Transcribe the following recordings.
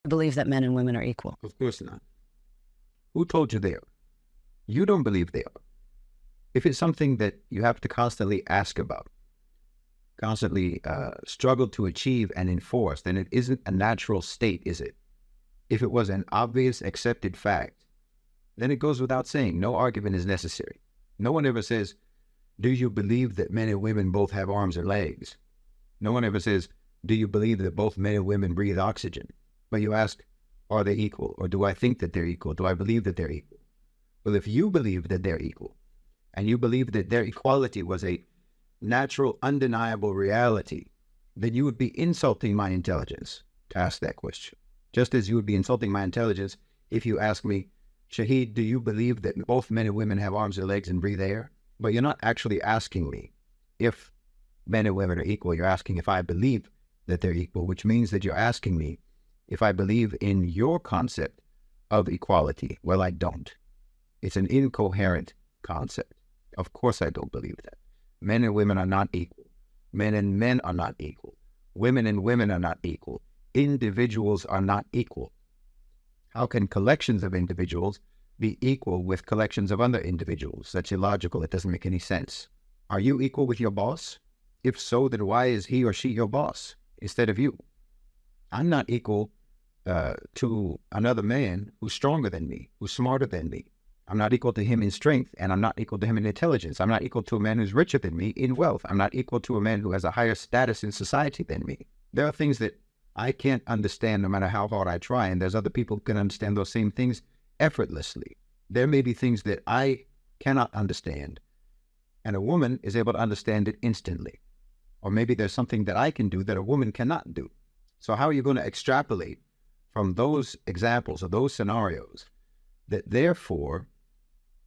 believe that men and women are equal. Of course not. Who told you they are? You don't believe they are. If it's something that you have to constantly ask about, constantly struggle to achieve and enforce, then it isn't a natural state, is it? If it was an obvious, accepted fact, then it goes without saying, no argument is necessary. No one ever says, do you believe that men and women both have arms and legs? No one ever says, do you believe that both men and women breathe oxygen? But you ask, are they equal? Or do I think that they're equal? Do I believe that they're equal? Well, if you believe that they're equal, and you believe that their equality was a natural, undeniable reality, then you would be insulting my intelligence to ask that question. Just as you would be insulting my intelligence if you ask me, Shahid, do you believe that both men and women have arms and legs and breathe air? But you're not actually asking me if men and women are equal. You're asking if I believe that they're equal, which means that you're asking me if I believe in your concept of equality. Well, I don't. It's an incoherent concept. Of course I don't believe that. Men and women are not equal. Men and men are not equal. Women and women are not equal. Individuals are not equal. How can collections of individuals be equal with collections of other individuals? That's illogical. It doesn't make any sense. Are you equal with your boss? If so, then why is he or she your boss instead of you? I'm not equal to another man who's stronger than me, who's smarter than me. I'm not equal to him in strength, and I'm not equal to him in intelligence. I'm not equal to a man who's richer than me in wealth. I'm not equal to a man who has a higher status in society than me. There are things that I can't understand no matter how hard I try, and there's other people who can understand those same things effortlessly. There may be things that I cannot understand, and a woman is able to understand it instantly. Or maybe there's something that I can do that a woman cannot do. So how are you going to extrapolate from those examples or those scenarios that therefore,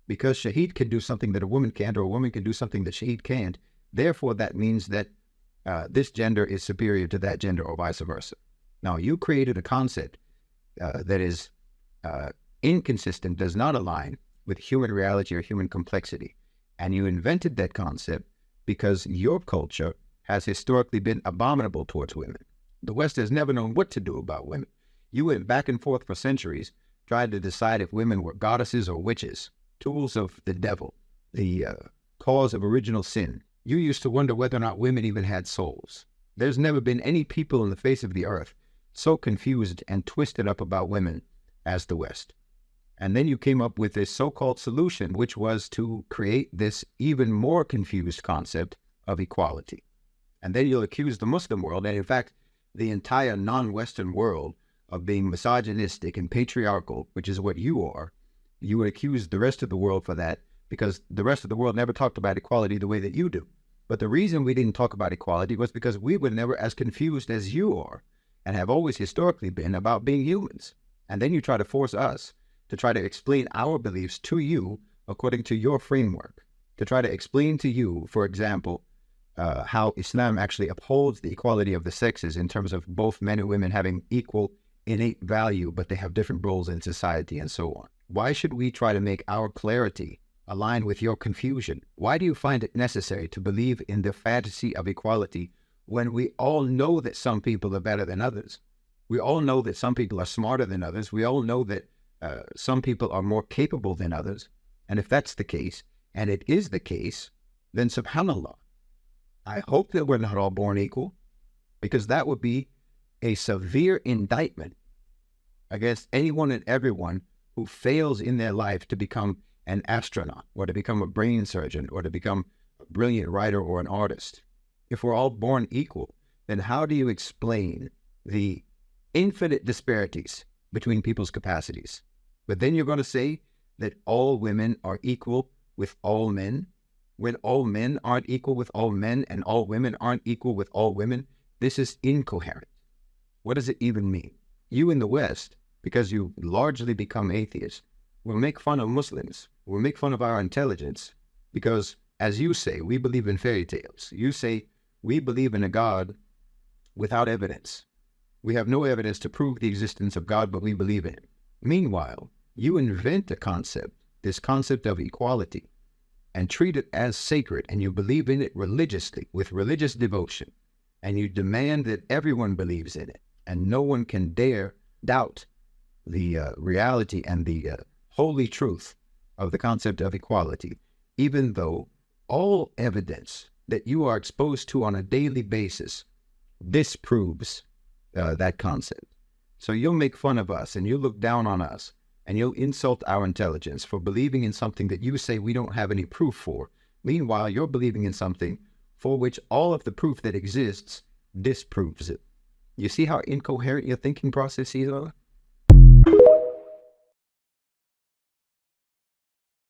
because Shahid can do something that a woman can't, or a woman can do something that Shahid can't, therefore that means that this gender is superior to that gender, or vice versa. Now, you created a concept that is inconsistent, does not align with human reality or human complexity. And you invented that concept because your culture has historically been abominable towards women. The West has never known what to do about women. You went back and forth for centuries trying to decide if women were goddesses or witches, tools of the devil, the cause of original sin. You used to wonder whether or not women even had souls. There's never been any people on the face of the earth so confused and twisted up about women as the West. And then you came up with this so-called solution, which was to create this even more confused concept of equality. And then you'll accuse the Muslim world, and in fact, the entire non-Western world, of being misogynistic and patriarchal, which is what you are. You would accuse the rest of the world for that because the rest of the world never talked about equality the way that you do. But the reason we didn't talk about equality was because we were never as confused as you are and have always historically been about being humans. And then you try to force us to try to explain our beliefs to you according to your framework, to try to explain to you, for example, how Islam actually upholds the equality of the sexes in terms of both men and women having equal innate value, but they have different roles in society and so on. Why should we try to make our clarity align with your confusion? Why do you find it necessary to believe in the fantasy of equality when we all know that some people are better than others? We all know that some people are smarter than others. We all know that some people are more capable than others. And if that's the case, and it is the case, then subhanAllah, I hope that we're not all born equal, because that would be a severe indictment against anyone and everyone who fails in their life to become an astronaut or to become a brain surgeon or to become a brilliant writer or an artist. If we're all born equal, then how do you explain the infinite disparities between people's capacities? But then you're going to say that all women are equal with all men, when all men aren't equal with all men and all women aren't equal with all women. This is incoherent. What does it even mean? You in the West, because you largely become atheists, will make fun of Muslims, will make fun of our intelligence, because, as you say, we believe in fairy tales. You say, we believe in a God without evidence. We have no evidence to prove the existence of God, but we believe in him. Meanwhile, you invent a concept, this concept of equality, and treat it as sacred, and you believe in it religiously, with religious devotion, and you demand that everyone believes in it, and no one can dare doubt the reality and the holy truth of the concept of equality, even though all evidence that you are exposed to on a daily basis disproves that concept. So you'll make fun of us and you'll look down on us and you'll insult our intelligence for believing in something that you say we don't have any proof for. Meanwhile, you're believing in something for which all of the proof that exists disproves it. You see how incoherent your thinking processes are?